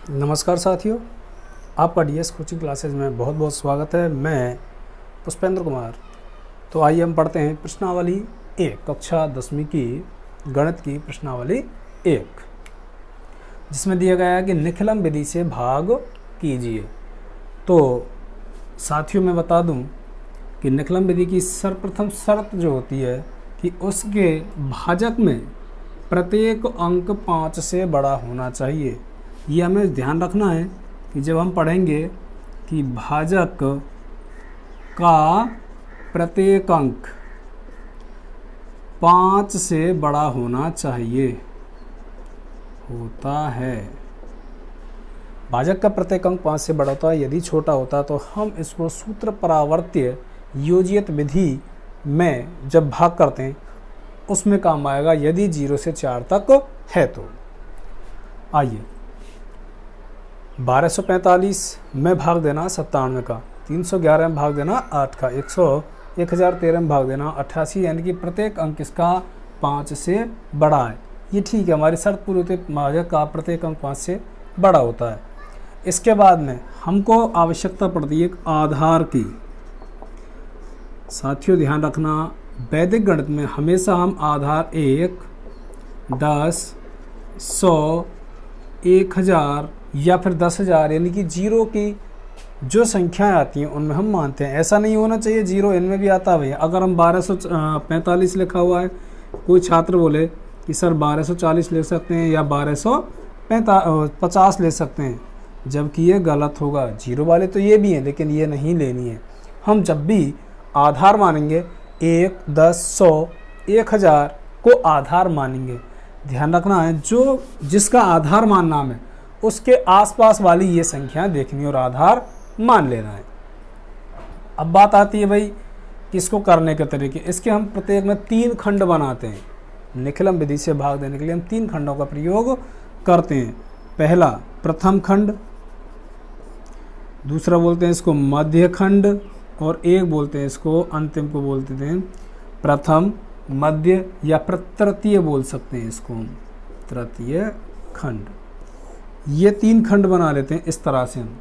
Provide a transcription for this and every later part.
नमस्कार साथियों, आपका डीएस कोचिंग क्लासेज में बहुत बहुत स्वागत है। मैं पुष्पेंद्र कुमार। तो आइए हम पढ़ते हैं प्रश्नावली 1, कक्षा 10वीं की गणित की प्रश्नावली 1, जिसमें दिया गया है कि निखिलम विधि से भाग कीजिए। तो साथियों मैं बता दूं कि निखिलम विधि की सर्वप्रथम शर्त जो होती है कि उसके भाजक में प्रत्येक अंक 5 से बड़ा होना चाहिए। ये हमें ध्यान रखना है कि जब हम पढ़ेंगे कि भाजक का प्रत्येक अंक 5 से बड़ा होना चाहिए, होता है। भाजक का प्रत्येक अंक 5 से बड़ा होता है। यदि छोटा होता तो हम इसको सूत्र परावर्त्य योजित विधि में जब भाग करते हैं उसमें काम आएगा, यदि 0 से 4 तक है तो। आइए, 1245 में भाग देना 97 का, 311 में भाग देना 8 का, 1013 में भाग देना 88, यानी कि प्रत्येक अंक इसका 5 से बड़ा है। ये ठीक है, हमारी शर्त पूरी होती है, भाजक का प्रत्येक अंक 5 से बड़ा होता है। इसके बाद में हमको आवश्यकता पड़ती है एक आधार की। साथियों ध्यान रखना, वैदिक गणित में हमेशा हम आधार 1, 10, 100, 1000 या फिर 10,000 यानी कि 0 की जो संख्याएं आती हैं उनमें हम मानते हैं। ऐसा नहीं होना चाहिए 0 इनमें भी आता है भैया। अगर हम 1245 लिखा हुआ है, कोई छात्र बोले कि सर 1240 ले सकते हैं या 1250 ले सकते हैं, जबकि ये गलत होगा। 0 वाले तो ये भी हैं, लेकिन ये नहीं लेनी है। हम जब भी आधार मानेंगे 1, 10, 100, 1000 को आधार मानेंगे। ध्यान रखना है, जो जिसका आधार मानना है उसके आसपास वाली ये संख्या देखनी और आधार मान लेना है। अब बात आती है भाई इसको करने के तरीके। इसके हम प्रत्येक में 3 खंड बनाते हैं। निखिलम विधि से भाग देने के लिए हम 3 खंडों का प्रयोग करते हैं। पहला प्रथम खंड, दूसरा बोलते हैं इसको मध्य खंड, और एक बोलते हैं इसको अंतिम को बोलते हैं प्रथम, मध्य या तृतीय बोल सकते हैं इसको हम, तृतीय खंड। ये 3 खंड बना लेते हैं इस तरह से हम।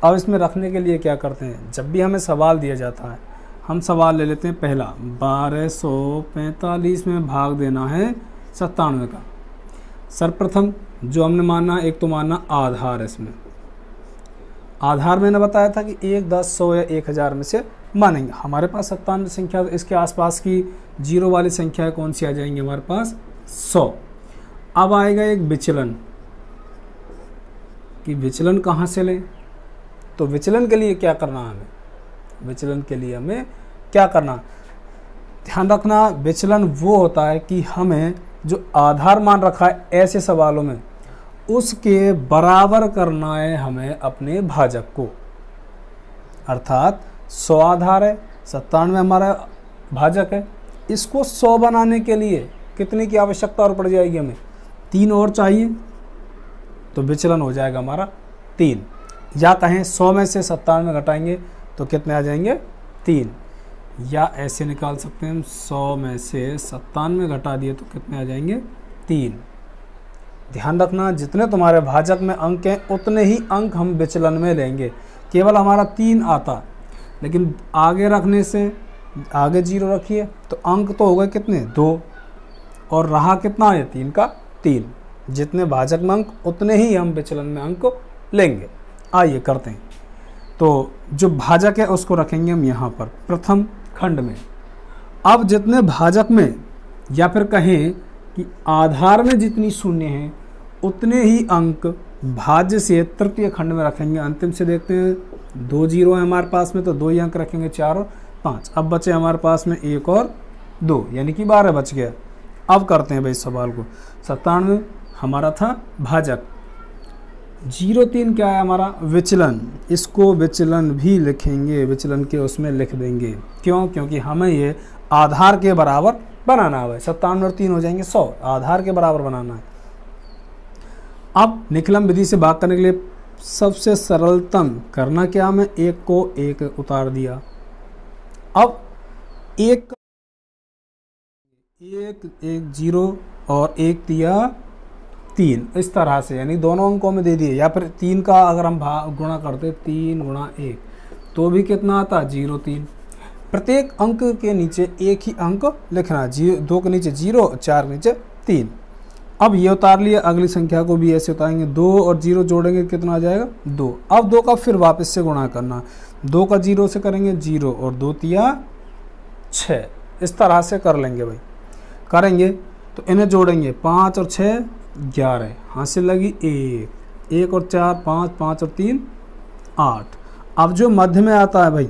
अब इसमें रखने के लिए क्या करते हैं, जब भी हमें सवाल दिया जाता है हम सवाल ले लेते हैं। पहला 1245 में भाग देना है 97 का। सर्वप्रथम जो हमने माना, एक तो माना आधार। इसमें आधार मैंने बताया था कि 1, 10, 100 या 1000 में से मानेंगे। हमारे पास 97 संख्या, इसके आसपास की 0 वाली संख्या कौन सी आ जाएंगी हमारे पास, 100। अब आएगा एक विचलन, कि विचलन कहाँ से लें। तो विचलन के लिए क्या करना है हमें, विचलन के लिए हमें क्या करना, ध्यान रखना, विचलन वो होता है कि हमें जो आधार मान रखा है ऐसे सवालों में उसके बराबर करना है हमें अपने भाजक को। अर्थात 100 आधार है, 97 हमारा भाजक है, इसको 100 बनाने के लिए कितने की आवश्यकता और पड़ जाएगी, हमें 3 और चाहिए। तो विचलन हो जाएगा हमारा 3, या कहें 100 में से 97 घटाएंगे तो कितने आ जाएंगे, 3। या ऐसे निकाल सकते हैं हम, 100 में से 97 घटा दिए तो कितने आ जाएंगे, 3। ध्यान रखना, जितने तुम्हारे भाजक में अंक हैं उतने ही अंक हम विचलन में लेंगे। केवल हमारा 3 आता, लेकिन आगे रखने से, आगे 0 रखिए तो अंक तो हो गए कितने, 2, और रहा कितना है 3 का 3। जितने भाजक में अंक उतने ही हम विचलन में अंक लेंगे। आइए करते हैं। तो जो भाजक है उसको रखेंगे हम यहाँ पर प्रथम खंड में। अब जितने भाजक में, या फिर कहें कि आधार में जितनी शून्य हैं उतने ही अंक भाज्य से तृतीय खंड में रखेंगे। अंतिम से देखते हैं, 2 0 है हमारे पास में, तो 2 ही अंक रखेंगे, 4 और 5। अब बचे हमारे पास में 1 और 2, यानी कि 12 बच गया। अब करते हैं भाई सवाल को। 97 हमारा था भाजक, 03 क्या है हमारा, विचलन। इसको विचलन भी लिखेंगे, विचलन के उसमें लिख देंगे। क्यों, क्योंकि हमें ये आधार के बराबर बनाना है। 97 और 3 हो जाएंगे 100, आधार के बराबर बनाना है। अब निखिलम विधि से भाग करने के लिए सबसे सरलतम करना क्या, हमें 1 को 1 उतार दिया। अब 1 0 और 1 दिया 3 इस तरह से, यानी दोनों अंकों में दे दिए। या फिर 3 का अगर हम गुणा करते 3 गुणा 1 तो भी कितना आता 0 3। प्रत्येक अंक के नीचे एक ही अंक लिखना, 2 के नीचे 0, 4 के नीचे 3। अब ये उतार लिया, अगली संख्या को भी ऐसे उतारेंगे, 2 और 0 जोड़ेंगे कितना आ जाएगा 2। अब 2 का फिर वापस से गुणा करना, 2 का 0 से करेंगे 0 और 2 तिया 6, इस तरह से कर लेंगे भाई। करेंगे तो इन्हें जोड़ेंगे, 5 और 6 11, हासिल लगी 1, 1 और 4 5, 5 और 3 8। अब जो मध्य में आता है भाई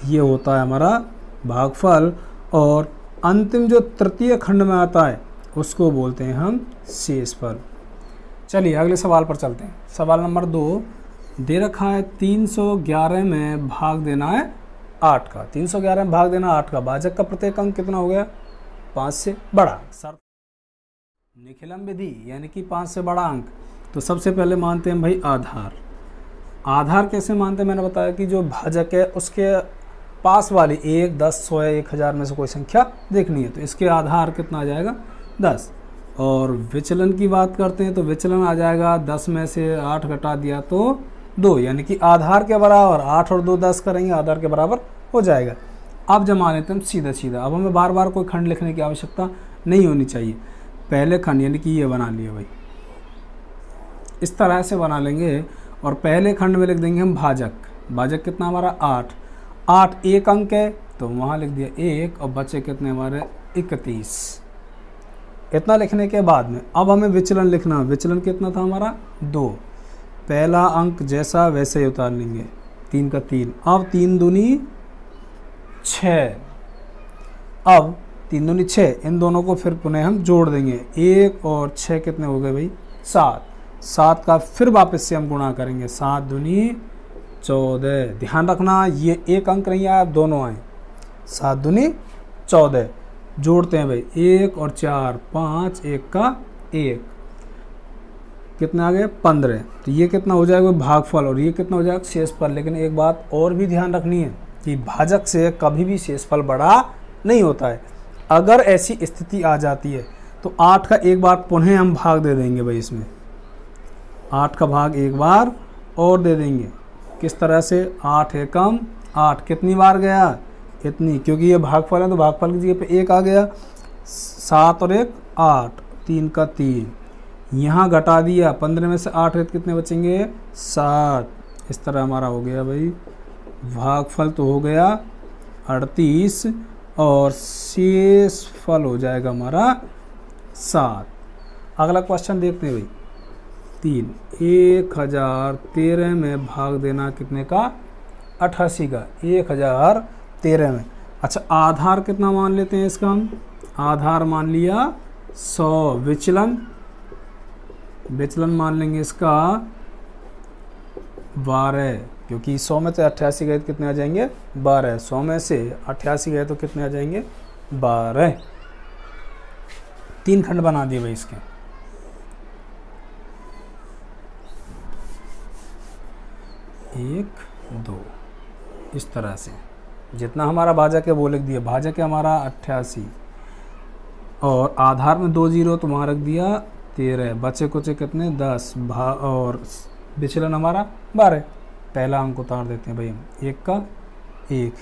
ये होता है हमारा भागफल, और अंतिम जो तृतीय खंड में आता है उसको बोलते हैं हम शेषफल। चलिए अगले सवाल पर चलते हैं। सवाल नंबर 2 दे रखा है 311 में भाग देना है 8 का। 311 में भाग देना 8 का, भाजक का प्रत्येक अंक कितना हो गया 5 से बड़ा। सर निखिलम विधि यानी कि 5 से बड़ा अंक, तो सबसे पहले मानते हैं भाई आधार। आधार कैसे मानते हैं, मैंने बताया कि जो भाजक है उसके पास वाली 1, 10, 100 या 1000 में से कोई संख्या देखनी है, तो इसके आधार कितना आ जाएगा 10। और विचलन की बात करते हैं तो विचलन आ जाएगा 10 में से 8 घटा दिया तो 2, यानी कि आधार के बराबर 8 और 2 10 करेंगे, आधार के बराबर हो जाएगा। अब जमा लेते हैं सीधा सीधा। अब हमें बार बार कोई खंड लिखने की आवश्यकता नहीं होनी चाहिए। पहले खंड यानी कि ये बना लिया भाई, इस तरह से बना लेंगे। और पहले खंड में लिख देंगे हम भाजक। भाजक कितना हमारा 8, 8 एक अंक है तो वहाँ लिख दिया 1, और बचे कितने हमारे 31। इतना लिखने के बाद में अब हमें विचलन लिखना। विचलन कितना था हमारा 2, पहला अंक जैसा वैसे ही उतार लेंगे, 3 का 3। अब 3 दूनी 6, अब 3 दूनी 6, इन दोनों को फिर पुनः हम जोड़ देंगे, 1 और 6 कितने हो गए भाई 7। 7 का फिर वापस से हम गुणा करेंगे, 7 दूनी 14। ध्यान रखना ये एक अंक नहीं आया, दोनों आए, 7 दूनी 14। जोड़ते हैं भाई, 1 और 4 5, 1 का 1, कितना आ गया 15। तो ये कितना हो जाएगा भागफल, और ये कितना हो जाएगा शेषफल। लेकिन एक बात और भी ध्यान रखनी है कि भाजक से कभी भी शेषफल बड़ा नहीं होता है। अगर ऐसी स्थिति आ जाती है तो 8 का एक बार पुनः हम भाग दे देंगे भाई, इसमें 8 का भाग एक बार और दे देंगे। किस तरह से, 8 एकम 8, कितनी बार गया इतनी, क्योंकि ये भागफल है तो भागफल की जगह पे 1 आ गया, 7 और 1 8, 3 का 3, यहाँ घटा दिया, 15 में से 8 कितने बचेंगे 7। इस तरह हमारा हो गया भाई भागफल तो हो गया 38, और शेषफल हो जाएगा हमारा 7। अगला क्वेश्चन देखते हैं भाई 3, 1013 में भाग देना कितने का 88 का, 1013 में। अच्छा आधार कितना मान लेते हैं इसका हम, आधार मान लिया 100, विचलन मान लेंगे इसका 12, क्योंकि 100 में से 88 गए तो कितने आ जाएंगे 12, 100 में से 88 गए तो कितने आ जाएंगे 12। 3 खंड बना दिए भाई इसके। 1 2 इस तरह से, जितना हमारा भाजक है वो लिख दिया। भाजक है हमारा 88, और आधार में 2 0 तो वहाँ रख दिया 13, बचे कुचे कितने 10, और विचलन हमारा 12। पहला अंक उतार देते हैं भाई हम, 1 का 1,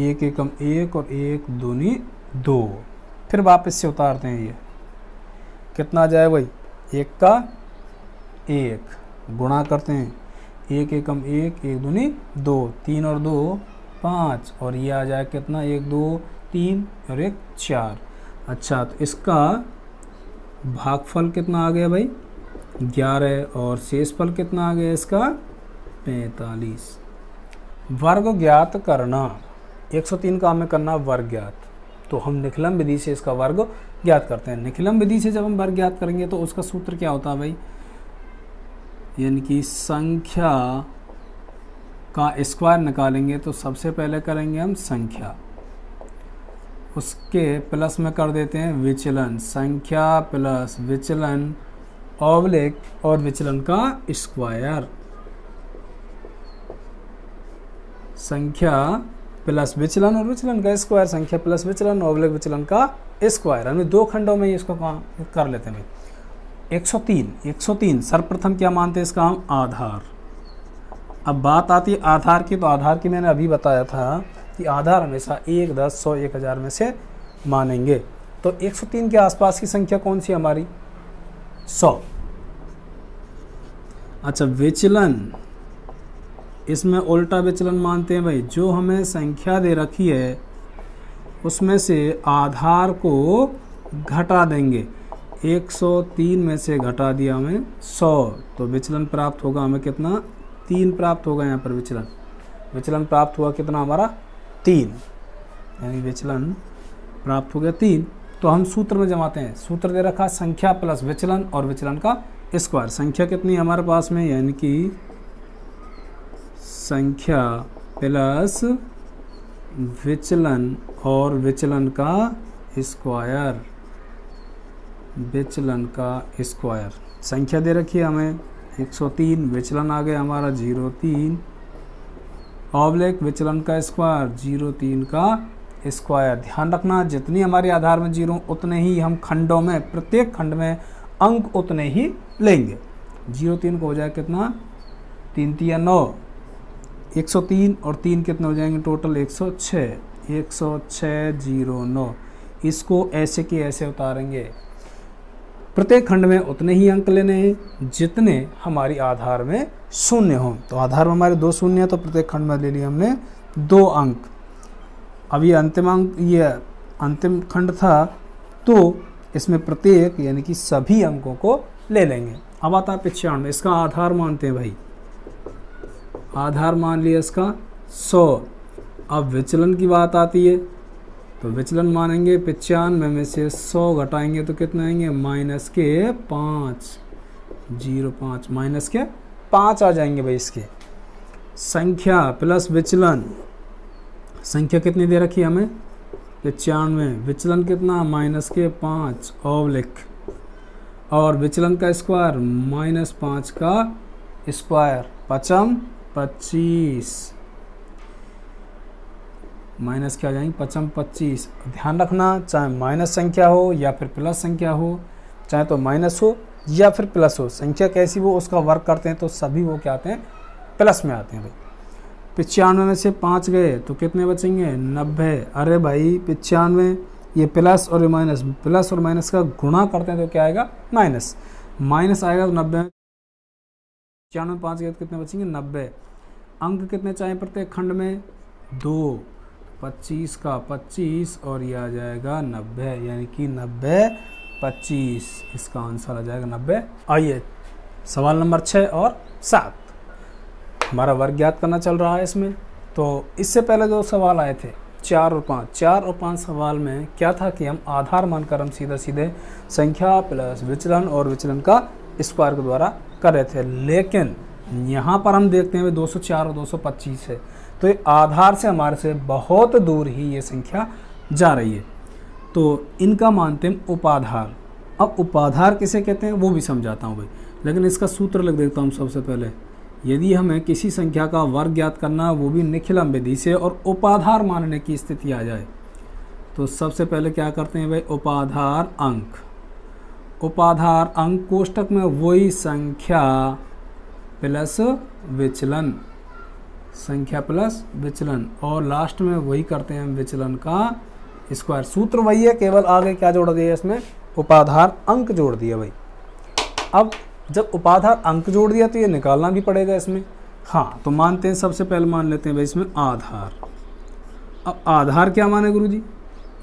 1 एकम 1 और 1 दूनी 2, फिर वापस से उतारते हैं, ये कितना आ जाए भाई 1 का 1, गुणा करते हैं, 1 एकम 1, 1 दूनी 2, 3 और 2 5, और ये आ जाए कितना 1 2 3 और 1 4। अच्छा तो इसका भागफल कितना आ गया भाई 11, और शेषफल कितना आ गया इसका 45। वर्ग ज्ञात करना, 103 का हमें करना वर्ग ज्ञात, तो हम निखिलम विधि से इसका वर्ग ज्ञात करते हैं। निखिलम विधि से जब हम वर्ग ज्ञात करेंगे तो उसका सूत्र क्या होता है भाई, यानी कि संख्या का स्क्वायर निकालेंगे तो सबसे पहले करेंगे हम संख्या, उसके प्लस में कर देते हैं विचलन, संख्या प्लस विचलन ऑब्लिक और विचलन का स्क्वायर, संख्या प्लस विचलन और विचलन का स्क्वायर, संख्या प्लस विचलन ऑब्लिक विचलन का स्क्वायर। हमने दो खंडों में इसको कर लेते हैं भाई। 103 सर्वप्रथम क्या मानते हैं इसका हम आधार। अब बात आती है आधार की, तो आधार की मैंने अभी बताया था कि आधार हमेशा 1, 10, 100, 1000 में से मानेंगे। तो 103 के आसपास की संख्या कौन सी हमारी? 100। अच्छा विचलन, इसमें उल्टा विचलन मानते हैं भाई। जो हमें संख्या दे रखी है उसमें से आधार को घटा देंगे। 103 में से घटा दिया हमें 100, तो विचलन प्राप्त होगा हमें कितना? 3 प्राप्त होगा। यहाँ पर विचलन प्राप्त हुआ कितना हमारा? 3, यानी विचलन प्राप्त हो गया 3। तो हम सूत्र में जमाते हैं। सूत्र दे रखा संख्या प्लस विचलन और विचलन का स्क्वायर। संख्या कितनी है हमारे पास में? यानी कि संख्या प्लस विचलन और विचलन का स्क्वायर, विचलन का स्क्वायर। संख्या दे रखी है हमें 103, विचलन आ गया हमारा 03 ऑब्लिक विचलन का स्क्वायर 03 का स्क्वायर। ध्यान रखना जितनी हमारे आधार में 0 उतने ही हम खंडों में, प्रत्येक खंड में अंक उतने ही लेंगे। 03 को हो जाए कितना? 3 3 9, 103 और 3 कितने हो जाएंगे टोटल? 106, 10609। इसको ऐसे के ऐसे उतारेंगे। प्रत्येक खंड में उतने ही अंक लेने हैं जितने हमारी आधार में शून्य हों। तो आधार में हमारे 2 शून्य है, तो प्रत्येक खंड में ले लिए हमने 2 अंक। अब ये अंतिम अंक, ये अंतिम खंड था, तो इसमें प्रत्येक यानी कि सभी अंकों को ले लेंगे। अब आता है 95, इसका आधार मानते हैं भाई। आधार मान लिया इसका 100। अब विचलन की बात आती है, तो विचलन मानेंगे 95 में से 100 घटाएंगे तो कितने आएंगे? -5, 05 माइनस के 5 आ जाएंगे भाई इसके। संख्या प्लस विचलन, संख्या कितनी दे रखी है हमें? 95, विचलन कितना? -5 ऑब्लिक और विचलन का स्क्वायर -5 का स्क्वायर, 25 माइनस क्या आ जाएंगे? 25। ध्यान रखना चाहे माइनस संख्या हो या फिर प्लस संख्या हो, चाहे तो माइनस हो या फिर प्लस हो, संख्या कैसी वो उसका वर्क करते हैं तो सभी वो क्या आते हैं? प्लस में आते हैं भाई। 95 में से 5 गए तो कितने बचेंगे? 90। अरे भाई 95, ये प्लस और माइनस, प्लस और माइनस का गुणा करते हैं तो क्या आएगा? माइनस। माइनस आएगा तो 90। 95 में 5 गए तो कितने बचेंगे? 90। अंक कितने चाहिए प्रत्येक खंड में? 2। 25 का 25 और ये आ जाएगा 90, यानी कि 90 25। इसका आंसर आ जाएगा 90। आइए सवाल नंबर 6 और 7, हमारा वर्ग ज्ञात करना चल रहा है इसमें। तो इससे पहले जो सवाल आए थे 4 और 5 सवाल में क्या था कि हम आधार मानकर हम सीधे संख्या प्लस विचलन और विचलन का स्क्वायर के द्वारा कर रहे थे। लेकिन यहाँ पर हम देखते हैं 204 और 225 है, तो ये आधार से हमारे से बहुत दूर ही ये संख्या जा रही है, तो इनका मानते हैं उपाधार। अब उपाधार किसे कहते हैं वो भी समझाता हूँ भाई, लेकिन इसका सूत्र लिख देता हूँ सबसे पहले। यदि हमें किसी संख्या का वर्ग ज्ञात करना, वो भी निखिलम विधि से, और उपाधार मानने की स्थिति आ जाए, तो सबसे पहले क्या करते हैं भाई? उपाधार अंक। उपाधार अंक कोष्टक में वही संख्या प्लस विचलन, संख्या प्लस विचलन, और लास्ट में वही करते हैं हम विचलन का स्क्वायर। सूत्र वही है, केवल आगे क्या जोड़ दिया इसमें? उपाधार अंक जोड़ दिया भाई। अब जब उपाधार अंक जोड़ दिया तो ये निकालना भी पड़ेगा इसमें। हाँ, तो मानते हैं, सबसे पहले मान लेते हैं भाई इसमें आधार। अब आधार क्या माने गुरुजी?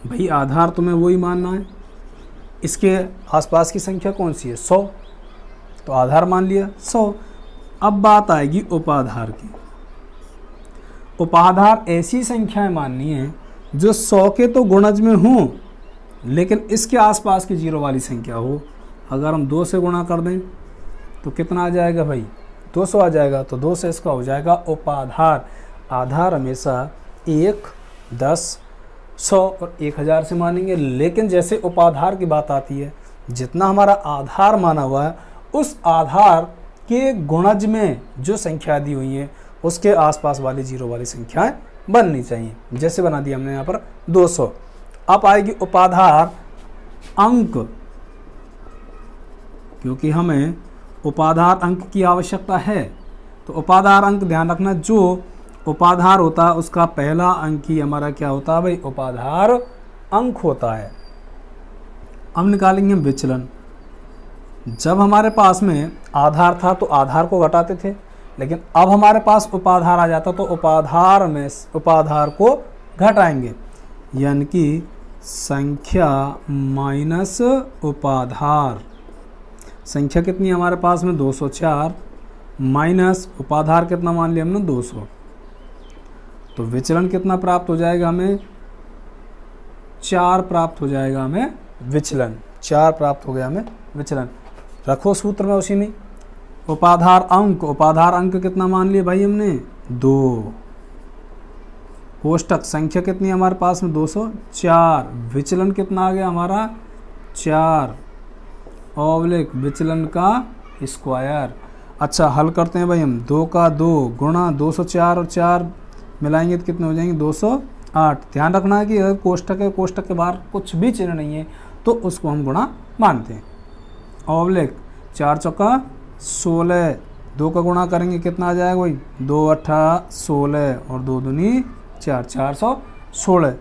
भाई आधार तुम्हें वही मानना है, इसके आसपास की संख्या कौन सी है? 100, तो आधार मान लिया 100। अब बात आएगी उपाधार की। उपाधार ऐसी संख्याएं माननी है जो 100 के तो गुणज में हों, लेकिन इसके आसपास की 0 वाली संख्या हो। अगर हम 2 से गुणा कर दें तो कितना आ जाएगा भाई? 200 आ जाएगा, तो 2 से इसका हो जाएगा उपाधार। आधार हमेशा 1, 10, 100 और 1000 से मानेंगे, लेकिन जैसे उपाधार की बात आती है, जितना हमारा आधार माना हुआ है उस आधार के गुणज में जो संख्या दी हुई है उसके आसपास वाली 0 वाली संख्याएं बननी चाहिए। जैसे बना दिया हमने यहाँ पर 200। अब आएगी उपाधार अंक, क्योंकि हमें उपाधार अंक की आवश्यकता है। तो उपाधार अंक ध्यान रखना, जो उपाधार होता है उसका पहला अंक ही हमारा क्या होता है भाई, उपाधार अंक होता है। अब निकालेंगे हम विचलन। जब हमारे पास में आधार था तो आधार को घटाते थे, लेकिन अब हमारे पास उपाधार आ जाता तो उपाधार में उपाधार को घटाएंगे, यानी कि संख्या माइनस उपाधार। संख्या कितनी हमारे पास में 204 माइनस उपाधार कितना मान लिया हमने 200। तो विचलन कितना प्राप्त हो जाएगा हमें, 4 प्राप्त हो जाएगा हमें विचलन। 4 प्राप्त हो गया हमें विचलन। रखो सूत्र में उसी में उपाधार अंक कितना मान लिया भाई हमने 2। कोष्टक संख्या कितनी हमारे पास में 204, विचलन कितना आ गया हमारा 4 ऑब्लिक विचलन का स्क्वायर। अच्छा हल करते हैं भाई हम, 2 का 2 गुणा 204 और 4 मिलाएंगे तो कितने हो जाएंगे 208। ध्यान रखना है कि अगर कोष्टक है, कोष्टक के बाहर कुछ भी चिन्ह नहीं है तो उसको हम गुणा मानते हैं। ऑब्लिक 4 चौका 16, 2 का गुणा करेंगे कितना आ जाएगा भाई 2 8 16 और 2 दूनी 4, 416।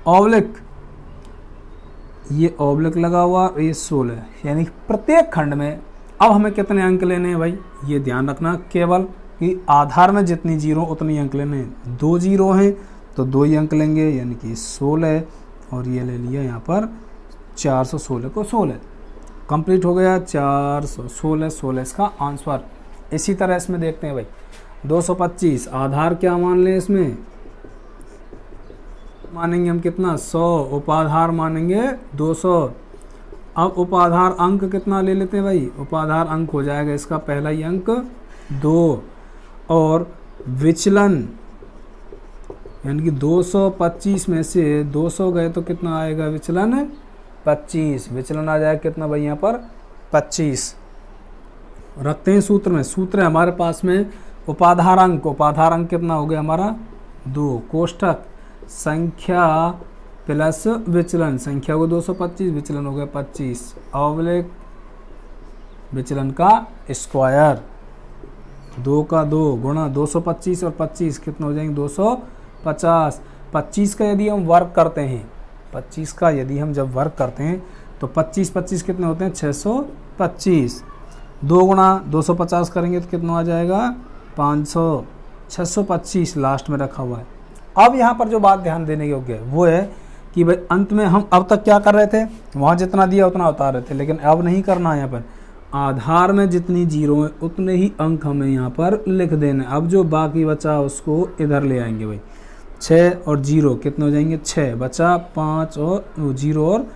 ऑब्लिक ये ऑब्लिक लगा हुआ और ये 16, यानी प्रत्येक खंड में अब हमें कितने अंक लेने हैं भाई, ये ध्यान रखना केवल कि आधार में जितनी जीरो उतनी अंक लेने हैं। 2 जीरो हैं तो 2 ही अंक लेंगे, यानी कि 16 और ये ले लिया यहाँ पर 416 को 16 कंप्लीट हो गया 416 इसका आंसर। इसी तरह इसमें देखते हैं भाई 225 आधार क्या मान लें, इसमें मानेंगे हम कितना 100, उपाधार मानेंगे 200। अब उपाधार अंक कितना ले लेते हैं भाई, उपाधार अंक हो जाएगा इसका पहला ही अंक 2 और विचलन यानी कि 225 में से 200 गए तो कितना आएगा विचलन 25। विचलन आ जाएगा कितना भाई यहाँ पर 25। रखते हैं सूत्र में, सूत्र है हमारे पास में उपाधार अंक कितना हो गया हमारा 2, कोष्टक संख्या प्लस विचलन, संख्या को 225 विचलन हो गया 25 ऑब्लिक विचलन का स्क्वायर। 2 का 2 गुणा 225 और 25 कितना हो जाएंगे 250। 25 का यदि हम वर्क करते हैं, 25 का यदि हम जब वर्क करते हैं तो 25 कितने होते हैं 625। 2 गुणा 250 करेंगे तो कितना आ जाएगा 500। 625 लास्ट में रखा हुआ है। अब यहाँ पर जो बात ध्यान देने योग्य है वो है कि भाई अंत में हम अब तक क्या कर रहे थे, वहाँ जितना दिया उतना उतार रहे थे, लेकिन अब नहीं करना है। यहाँ पर आधार में जितनी जीरो है उतने ही अंक हमें यहाँ पर लिख देने। अब जो बाकी बचा उसको इधर ले आएंगे भाई, 6 और 0 कितने हो जाएंगे 6 बचा 5 और 0 और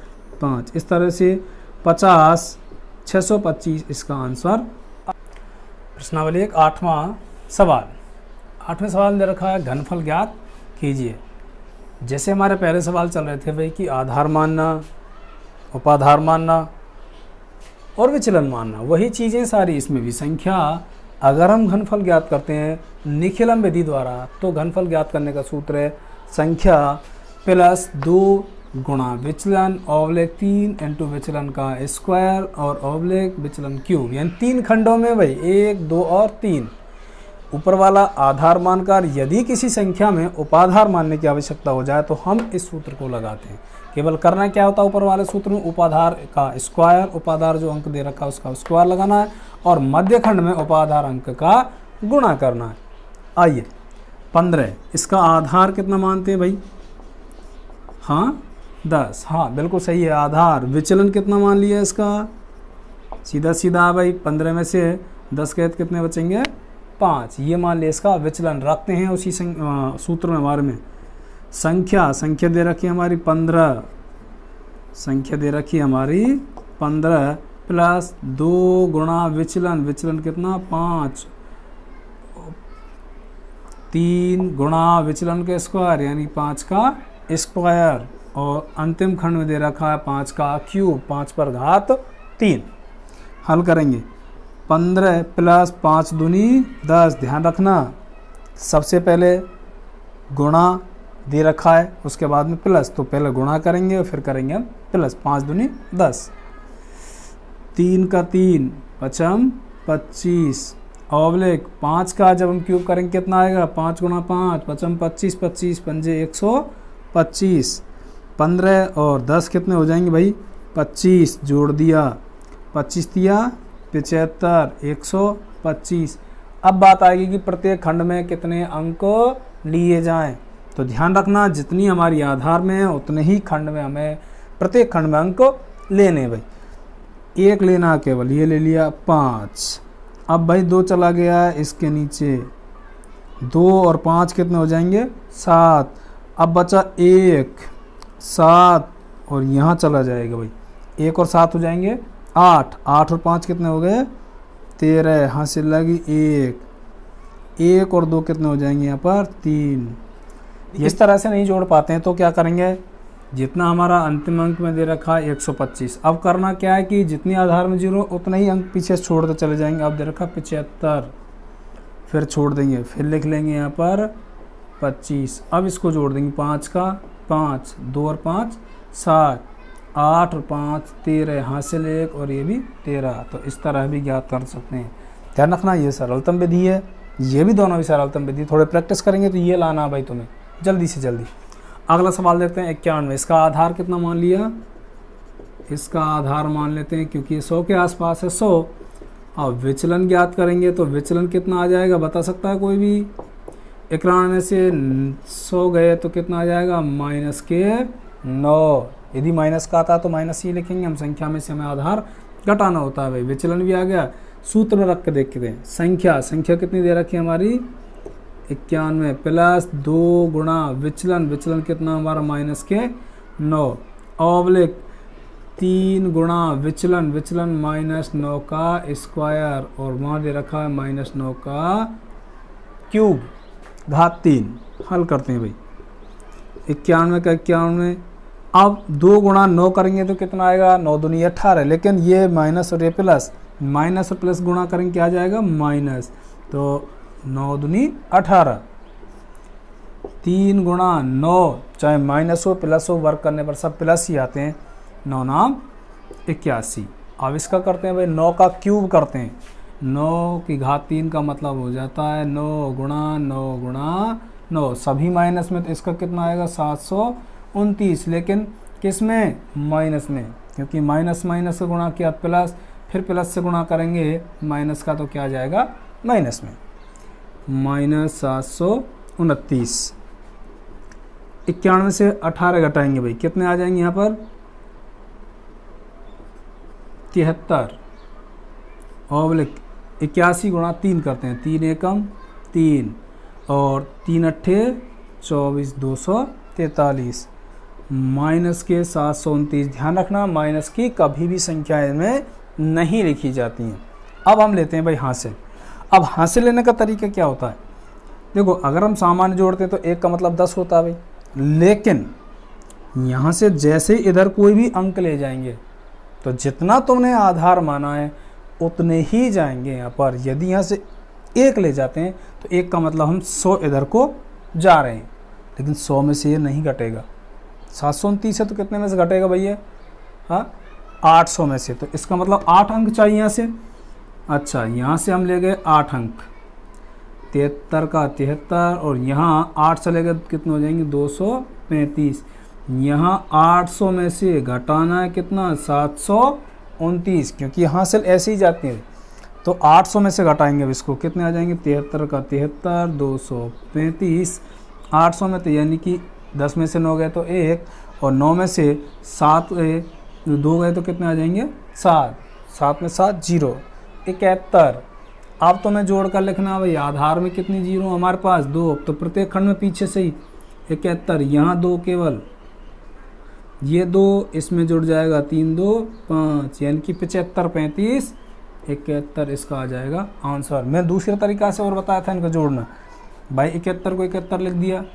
5, इस तरह से 50 625 इसका आंसर। प्रश्नावली एक 8वां सवाल। 8वें सवाल में दे रखा है घनफल ज्ञात कीजिए। जैसे हमारे पहले सवाल चल रहे थे भाई कि आधार मानना, उपाधार मानना और विचलन मानना, वही चीज़ें सारी इसमें भी। संख्या अगर हम घनफल ज्ञात करते हैं निखिलम विधि द्वारा तो घनफल ज्ञात करने का सूत्र है संख्या प्लस 2 गुणा विचलन ऑब्लिक 3 इंटू विचलन का स्क्वायर और ऑब्लिक विचलन क्यूब, यानी 3 खंडों में भाई 1 2 और 3। ऊपर वाला आधार मानकर यदि किसी संख्या में उपाधार मानने की आवश्यकता हो जाए तो हम इस सूत्र को लगाते हैं। केवल करना क्या होता है, ऊपर वाले सूत्र में उपाधार का स्क्वायर, उपाधार जो अंक दे रखा है उसका स्क्वायर लगाना है और मध्य खंड में उपाधार अंक का गुणा करना है। आइए 15, इसका आधार कितना मानते हैं भाई, हाँ 10, हाँ बिल्कुल सही है आधार। विचलन कितना मान लिया इसका, सीधा सीधा भाई 15 में से 10 के कितने बचेंगे 5, ये मान लिया इसका विचलन। रखते हैं उसी सूत्र में हमारे में संख्या दे रखी है हमारी 15, संख्या दे रखी है हमारी 15 प्लस 2 गुणा विचलन कितना 5, 3 गुणा विचलन के स्क्वायर यानी 5 का स्क्वायर और अंतिम खंड में दे रखा है 5 का क्यूब, 5 पर घात 3। हल करेंगे 15 प्लस 5 दूनी 10। ध्यान रखना सबसे पहले गुणा दे रखा है, उसके बाद में प्लस, तो पहले गुणा करेंगे और फिर करेंगे हम प्लस। 5 दूनी 10, 3 का 3 पचम 25 ऑब्लिक 5 का जब हम क्यूब करेंगे कितना आएगा, 5 गुणा 5 पचम 25, 25 पंजे 125, 15 और 10 कितने हो जाएंगे भाई, 25 जोड़ दिया, 25 दिया 75, 125। अब बात आएगी कि प्रत्येक खंड में कितने अंक लिए जाएं। तो ध्यान रखना जितनी हमारी आधार में है उतने ही खंड में हमें प्रत्येक खंड में अंक लेने भाई। एक लेना केवल, ये ले लिया 5। अब भाई 2 चला गया इसके नीचे, 2 और 5 कितने हो जाएंगे 7। अब बचा 1, 7 और यहाँ चला जाएगा भाई, 1 और 7 हो जाएंगे 8, 8 और 5 कितने हो गए 13, यहाँ से लगी 1 और 2 कितने हो जाएंगे यहाँ पर 3। इस तरह से नहीं जोड़ पाते हैं तो क्या करेंगे, जितना हमारा अंतिम अंक में दे रखा है 125, अब करना क्या है कि जितनी आधार में 0 उतना ही अंक पीछे छोड़ते चले जाएंगे। अब दे रखा 75, फिर छोड़ देंगे, फिर लिख लेंगे यहाँ पर 25। अब इसको जोड़ देंगे, 5 का 5, 2 और 5 7, 8 और 5 13, हासिल 1 और ये भी 13। तो इस तरह भी ज्ञात कर सकते हैं। ध्यान रखना ये सरलतम विधि है, ये भी दोनों भी सरलतम विधि। थोड़े प्रैक्टिस करेंगे तो ये लाना भाई तुम्हें जल्दी से जल्दी। अगला सवाल देखते हैं 91। इसका आधार कितना मान लिया, इसका आधार मान लेते हैं क्योंकि 100 के आसपास है 100। अब विचलन ज्ञात करेंगे तो विचलन कितना आ जाएगा, बता सकता है कोई भी। 91 में से 100 गए तो कितना आ जाएगा -9। यदि माइनस का आता तो माइनस ही लिखेंगे हम, संख्या में से हमें आधार घटाना होता है भाई। विचलन भी आ गया, सूत्र में रख के देखते हैं। संख्या कितनी दे रखी है हमारी 91 प्लस 2 गुणा विचलन कितना हमारा -9 ऑब्लिक 3 गुणा विचलन -9 का स्क्वायर और वहाँ दे रखा है -9 का क्यूब घात 3। हल करते हैं भाई 91 का 91। अब 2 गुणा 9 करेंगे तो कितना आएगा, 9 दूनी 18, लेकिन ये माइनस और ये प्लस, माइनस और प्लस गुणा करेंगे क्या आ जाएगा माइनस, तो 9 दूनी 18। 3 गुणा 9 चाहे माइनस हो प्लस हो, वर्क करने पर सब प्लस ही आते हैं, 9 नाम 81। अब इसका करते हैं भाई 9 का क्यूब करते हैं। 9 की घात 3 का मतलब हो जाता है 9 गुणा 9 सभी माइनस में, तो इसका कितना आएगा 729। लेकिन किस में, माइनस में, क्योंकि माइनस से गुणा किया प्लस, फिर प्लस से गुणा करेंगे माइनस का तो क्या आ जाएगा माइनस में, -729। 91 से 18 घटाएंगे भाई, कितने आ जाएंगे यहाँ पर 73 ऑब्लिक 81 गुणा 3 करते हैं, 3 एकम 3 और 3 अट्ठे 24, 243 माइनस के 729। ध्यान रखना माइनस की कभी भी संख्याएं में नहीं लिखी जाती हैं। अब हम लेते हैं भाई हासिल। अब हासिल लेने का तरीका क्या होता है, देखो अगर हम सामान्य जोड़ते हैं तो 1 का मतलब 10 होता है भाई, लेकिन यहाँ से जैसे इधर कोई भी अंक ले जाएंगे तो जितना तुमने आधार माना है उतने ही जाएंगे यहाँ पर। यदि यहाँ से 1 ले जाते हैं तो 1 का मतलब हम 100 इधर को जा रहे हैं, लेकिन 100 में से ये नहीं घटेगा। 729 है तो कितने में से घटेगा भैया, हाँ 800 में से, तो इसका मतलब 8 अंक चाहिए यहाँ से। अच्छा यहाँ से हम ले गए 8 अंक, 73 का 73 और यहाँ 8 चले गए तो कितने हो जाएंगे 235। यहाँ 800 में से घटाना है कितना 729, क्योंकि यहाँ से ऐसे ही जाती है तो 800 में से घटाएंगे अब इसको, कितने आ जाएंगे 73 का 73 235। 800 में तो यानी कि 10 में से 9 गए तो 1 और 9 में से 7 2 गए तो कितने आ जाएंगे 7, 7 में 7 0 71। अब तो मैं जोड़ कर लिखना भाई, आधार में कितनी जीरो हमारे पास 2, तो प्रत्येक खंड में पीछे से ही 71, यहाँ 2 केवल, ये 2 इसमें जुड़ जाएगा 3 2 5 यानी कि 75 35 71 इसका आ जाएगा आंसर। मैं दूसरे तरीका से और बताया था इनको जोड़ना भाई, 71 को 71 लिख दिया।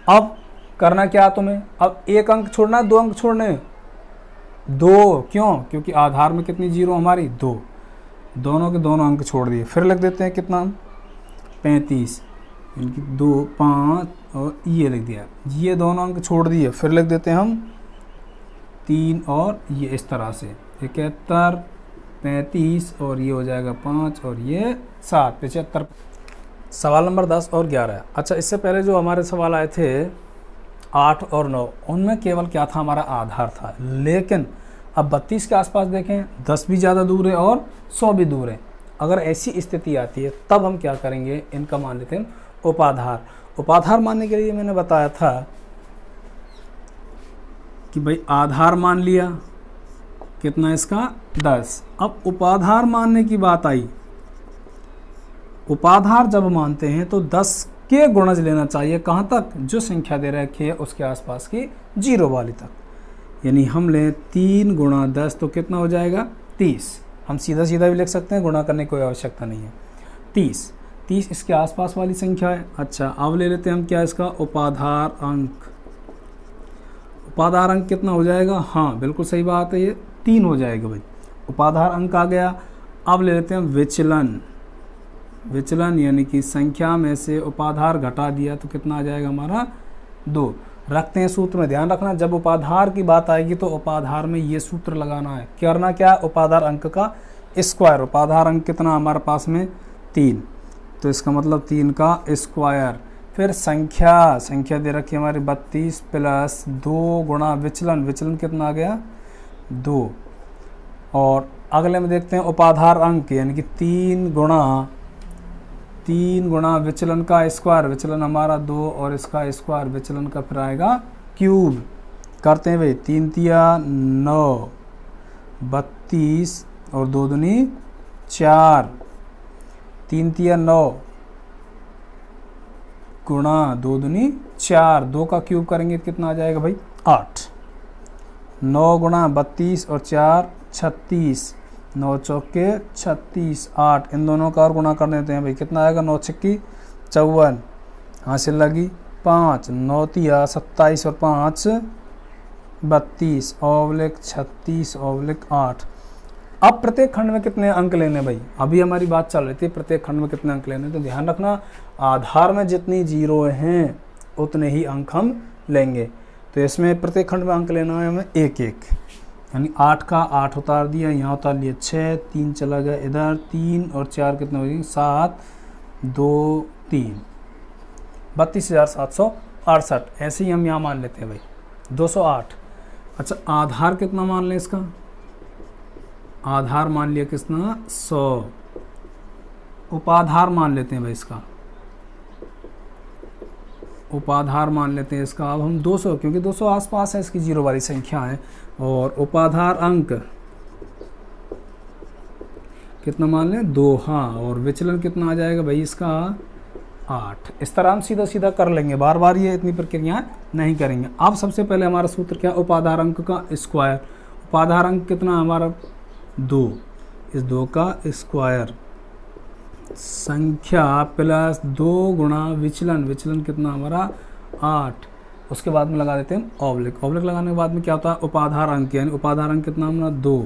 अब करना क्या तुम्हें, अब 1 अंक छोड़ना है 2 अंक छोड़ने, 2 क्यों, क्योंकि आधार में कितनी जीरो हमारी 2, दोनों के दोनों अंक छोड़ दिए। फिर लिख देते हैं कितना 35 यानी कि 2 5 और ये लिख दिया, ये दोनों अंक छोड़ दिए, फिर लिख देते हैं हम 3 और ये इस तरह से 71, 35 और ये हो जाएगा 5 और ये 7, 75। सवाल नंबर 10 और 11। अच्छा, इससे पहले जो हमारे सवाल आए थे 8 और 9, उनमें केवल क्या था, हमारा आधार था। लेकिन अब 32 के आसपास देखें, 10 भी ज़्यादा दूर है और 100 भी दूर है। अगर ऐसी स्थिति आती है तब हम क्या करेंगे, इनका मान लेते हैं उपाधार। उपाधार मानने के लिए मैंने बताया था कि भाई आधार मान लिया, कितना इसका 10। अब उपाधार मानने की बात आई, उपाधार जब मानते हैं तो 10 के गुणज लेना चाहिए, कहाँ तक, जो संख्या दे रखी है उसके आसपास की 0 वाली तक। यानी हम लें 3 गुणा 10 तो कितना हो जाएगा 30। हम सीधा सीधा भी लिख सकते हैं, गुणा करने की कोई आवश्यकता नहीं है। 30 इसके आसपास वाली संख्या है। अच्छा, अब ले लेते हैं हम क्या, इसका उपाधार अंक। उपाधार अंक कितना हो जाएगा, हाँ बिल्कुल सही बात है, ये 3 हो जाएगा भाई, उपाधार अंक आ गया। अब ले लेते हैं विचलन। विचलन यानी कि संख्या में से उपाधार घटा दिया तो कितना आ जाएगा हमारा 2। रखते हैं सूत्र में, ध्यान रखना जब उपाधार की बात आएगी तो उपाधार में ये सूत्र लगाना है। करना क्या, उपाधार अंक का स्क्वायर। उपाधार अंक कितना हमारे पास में 3, तो इसका मतलब 3 का स्क्वायर। फिर संख्या दे रखी है हमारी 32 प्लस 2 गुणा विचलन। विचलन कितना आ गया 2। और अगले में देखते हैं उपाधार अंक, यानी कि 3 गुणा विचलन का स्क्वायर। विचलन हमारा 2 और इसका स्क्वायर विचलन का फिर आएगा क्यूब। करते हैं भाई, 3 तिया 9, 32 और 2 दूनी 4, 3 तिया 9 गुणा 2 दूनी 4, 2 का क्यूब करेंगे तो कितना आ जाएगा भाई 8। 9 गुणा 32 और 4 36, 9 चौके 36, 8 इन दोनों का और गुणा कर देते हैं भाई, कितना आएगा 9 छक्की 54, हासिल लगी 5, 9 तिया 27 और 5 32 ओब्लिक 36 ओब्लिक 8। अब प्रत्येक खंड में कितने अंक लेने भाई, अभी हमारी बात चल रही थी प्रत्येक खंड में कितने अंक लेने, तो ध्यान रखना आधार में जितनी 0 हैं उतने ही अंक हम लेंगे। तो इसमें प्रत्येक खंड में अंक लेना है हमें 1-1, यानी 8 का 8 उतार दिया, यहाँ उतार लिया 6, 3 चला गया इधर, 3 और 4 कितने हो जाएंगे 7, 2 3, 32,768। ऐसे ही हम यहाँ मान लेते हैं भाई 208। अच्छा, आधार कितना मान लें इसका, आधार मान लिया कितना 100। उपाधार मान लेते हैं भाई इसका, उपाधार मान लेते हैं इसका अब हम 200, क्योंकि 200 आसपास है इसकी 0 वाली संख्या है। और उपाधार अंक कितना मान लें 2, हाँ। और विचलन कितना आ जाएगा भाई इसका 8। इस तरह हम सीधा सीधा कर लेंगे, बार बार ये इतनी प्रक्रिया नहीं करेंगे। अब सबसे पहले हमारा सूत्र क्या, उपाधार अंक का स्क्वायर। उपाधार अंक कितना हमारा 2, इस 2 का स्क्वायर संख्या प्लस 2 गुणा विचलन। विचलन कितना हमारा 8। उसके बाद में लगा देते हैं ऑब्लिक। ऑब्लिक लगाने के बाद में क्या होता है उपाधार अंक, यानी उपाधार अंक कितना हमारा 2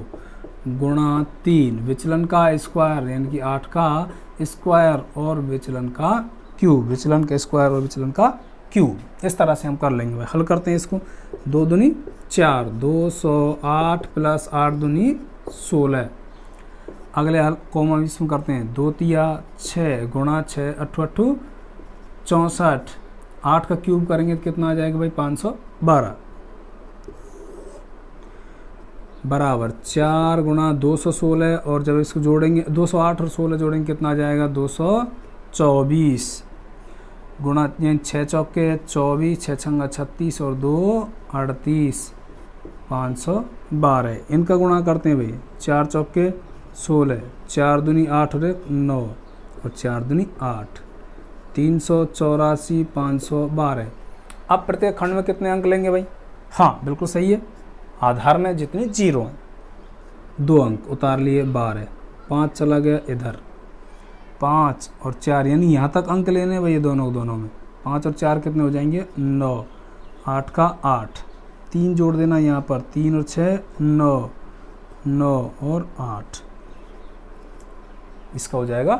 गुणा 3 विचलन का स्क्वायर, यानी कि 8 का स्क्वायर और विचलन का क्यूब। विचलन का स्क्वायर और विचलन का क्यूब। इस तरह से हम कर लेंगे भाई। हल करते हैं इसको, 2 दूनी 4, 208 प्लस 8 दूनी 16। अगले हल कॉमा इसमें करते हैं, 2 तिया 6 गुणा 6 8 8 64। 8 का क्यूब करेंगे तो कितना आ जाएगा भाई 512 बराबर 4 गुणा 216। और जब इसको जोड़ेंगे 208 और 16 जोड़ेंगे कितना आ जाएगा 224 गुणा 6 चौके 24, 6 छंगा 36 और 2 38, 512। इनका गुणा करते हैं भाई, 4 चौके 16, 4 दूनी 8 और 9 और 4 दूनी 8, 384, 512। अब प्रत्येक खंड में कितने अंक लेंगे भाई, हाँ बिल्कुल सही है, आधार में जितने 0 हैं 2 अंक उतार लिए 12, 5 चला गया इधर, 5 और 4 यानी यहाँ तक अंक लेने भाई, ये दोनों में 5 और 4 कितने हो जाएंगे 9, 8 का 8, 3 जोड़ देना यहाँ पर, 3 और 6 9, 9 और 8, इसका हो जाएगा